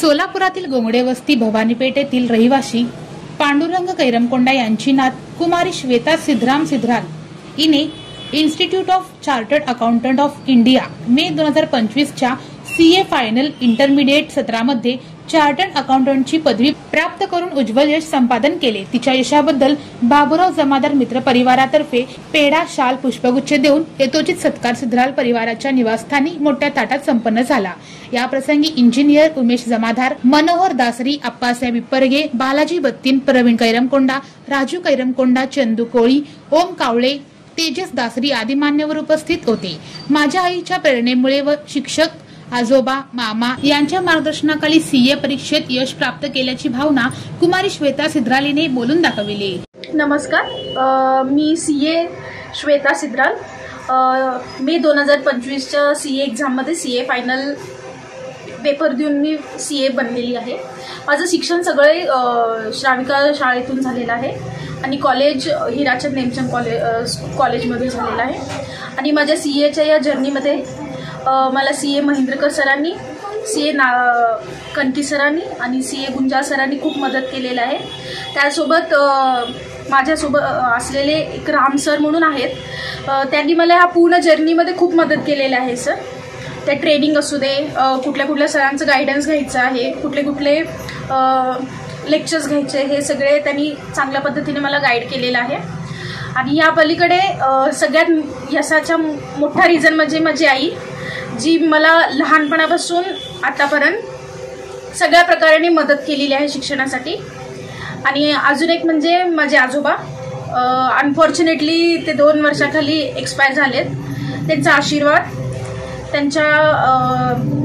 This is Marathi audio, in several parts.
सोलापुरातील गोंगडे वस्ती भवानीपेठ येथील रहिवासी पांडुरंग कैरमकोंडा यांची नात कुमारी श्वेता सिद्धराम सिद्धराल हिने institute of chartered accountant of India May 2025च्या सीए फायनल इंटरमिडिएट सत्रामध्ये चार्टर्ड अकाउंटंटची पदवी प्राप्त करून उज्ज्वल यश संपादन केले। तिच्या यशाबद्दल बाबूराव जमादार मित्र परिवारातर्फे पेढा, शाल, पुष्पगुच्छ देऊन यथोचित सत्कार सिद्धराल परिवाराच्या निवासस्थानी मोठ्या ताटात संपन्न झाला। या प्रसंगी इंजिनियर उमेश जमादार, मनोहर दासरी, अप्पासाहेब इप्परगे, बालाजी बत्तीन, प्रवीण कैरमकोंडा, राजू कैरमकोंडा, चंदू कोळी, ओम कावळे, तेजस दासरी आदी मान्यवर उपस्थित होते। माझ्या आईच्या प्रेरणेमुळे व शिक्षक आजोबा, मामा यांच्या मार्गदर्शनाखाली सीए परीक्षेत यश प्राप्त केल्याची भावना कुमारी श्वेता सिद्धराल हिने बोलून दाखवली। नमस्कार, मी सीए श्वेता सिद्धराल मे 2025च्या सीए एक्झाममध्ये सीए फायनल पेपर देऊन मी सीए बनलेली आहे। माझं शिक्षण सगळे श्राविका शाळेतून झालेलं आहे आणि कॉलेज हिराचंद नेमचंद कॉलेजमध्ये झालेलं आहे। आणि माझ्या सीएच्या या जर्नीमध्ये मला सीए महेंद्रकर सरांनी, सीए कणकी सरांनी आणि सीए गुंजाळ सरांनी खूप मदत केलेली आहे। त्यासोबत माझ्यासोबत असलेले एक राम सर म्हणून आहेत, त्यांनी मला ह्या पूर्ण जर्नीमध्ये खूप मदत केलेली आहे सर। त्या ट्रेनिंग असू दे, कुठल्या कुठल्या सरांचं गायडन्स घ्यायचं आहे, कुठले कुठले लेक्चर्स घ्यायचे, हे सगळे त्यांनी चांगल्या पद्धतीने मला गाईड केलेलं आहे। आणि या पलीकडे सगळ्यात यशाचा मोठा रिझन म्हणजे माझी आई, जी मला लहानपणापासून आतापर्यंत सगळ्या प्रकाराने मदत केलेली आहे शिक्षणासाठी। आणि अजून एक म्हणजे माझे आजोबा, अनफॉर्च्युनेटली ते 2 वर्षाखाली एक्सपायर झालेत। त्यांचा आशीर्वाद, त्यांच्या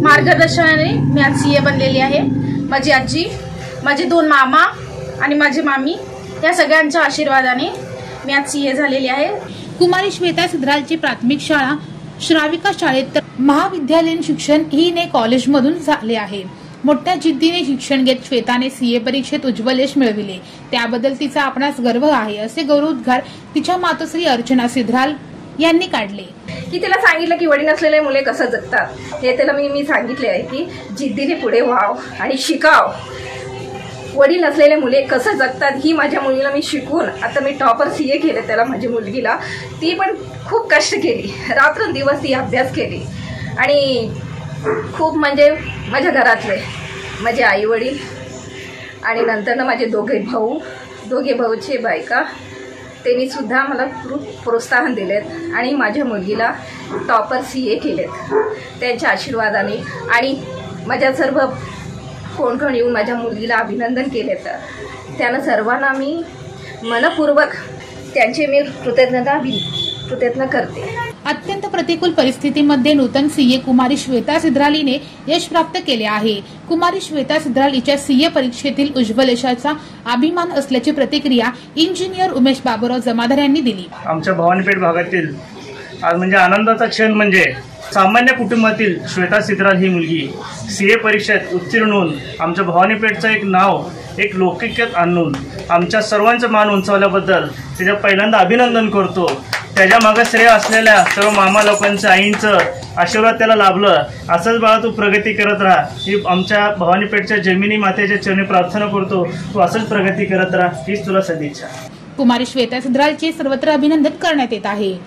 मार्गदर्शनाने मी आज सीए बनलेली आहे। माझी आजी, माझे 2 मामा आणि माझी मामी या सगळ्यांच्या आशीर्वादाने मी आज सीए झालेली आहे। कुमारी श्वेता सिद्धरालची प्राथमिक शाळा श्राविका शाळेत तर महाविद्यालयीन शिक्षण हिने कॉलेजमधून झाले आहे। मोठ्या जिद्दीने शिक्षण घेत श्वेताने सीए परीक्षेत उज्ज्वल यश मिळविले, त्याबद्दल तिचा आपणास गर्व आहे, असे गौरवोद्गार तिच्या मातोश्री अर्चना सिद्धराल यांनी काढले। की तिला सांगितलं की वडील नसलेले मुले कसं जगतात हे त्याला मी सांगितले आहे की जिद्दीने पुढे व्हाव आणि शिकाव। वडील नसलेले मुले कसं जगतात ही माझ्या मुलीला मी शिकवून आता मी टॉपर सीए केले त्याला। माझ्या मुलगीला ती पण खूप कष्ट केली, रात्रंदिवस ती अभ्यास केली आणि खूप म्हणजे माझ्या घरातले माझे आई वडील आणि नंतर माझे दोघे भाऊचे बायका त्यांनी सुद्धा मला खूप प्रोत्साहन दिलेत आणि माझ्या मुलगीला टॉपर सीए केलेत त्यांच्या आशीर्वादाने। आणि माझ्या सर्व कोण येऊन माझ्या मुलगीला अभिनंदन केले, तर त्यांना सर्वांना मी मनपूर्वक त्यांचे मी कृतज्ञता करते। अत्यंत प्रतिकूल परिस्थितीमध्ये नूतन सीए कुमारी श्वेता सिद्धराल हिने यश प्राप्त केले आहे। कुमारी श्वेता सिद्धराल हिच्या सीए परीक्षेतील उज्ज्वल यशाचा अभिमान असल्याची प्रतिक्रिया इंजिनियर उमेश बाबूराव जमादार यांनी दिली। आमच्या भवानीपेठ भागातील आज म्हणजे आनंदाचा क्षण म्हणजे सामान्य कुटुंबातील श्वेता सिद्धराल ही मुलगी सीए परीक्षेत उत्तीर्ण होऊन आमच्या भवानीपेठचं एक नाव, एक लौकिकत आणून आमच्या सर्वांचं मान उंचावल्याबद्दल तिचं पहिल्यांदा अभिनंदन करतो। त्याच्या मागे श्रेय असलेल्या सर्व मामा लोकांचं, आईंचं आशीर्वाद त्याला लाभलं। असंच बाळा तू प्रगती करत राहा ही आमच्या भवानीपेठच्या जमिनी मातेच्या चरणी प्रार्थना करतो। तू असंच प्रगती करत राहा हीच तुला सदिच्छा। कुमारी श्वेता सिद्धरालचे सर्वत्र अभिनंदन करण्यात येत आहे।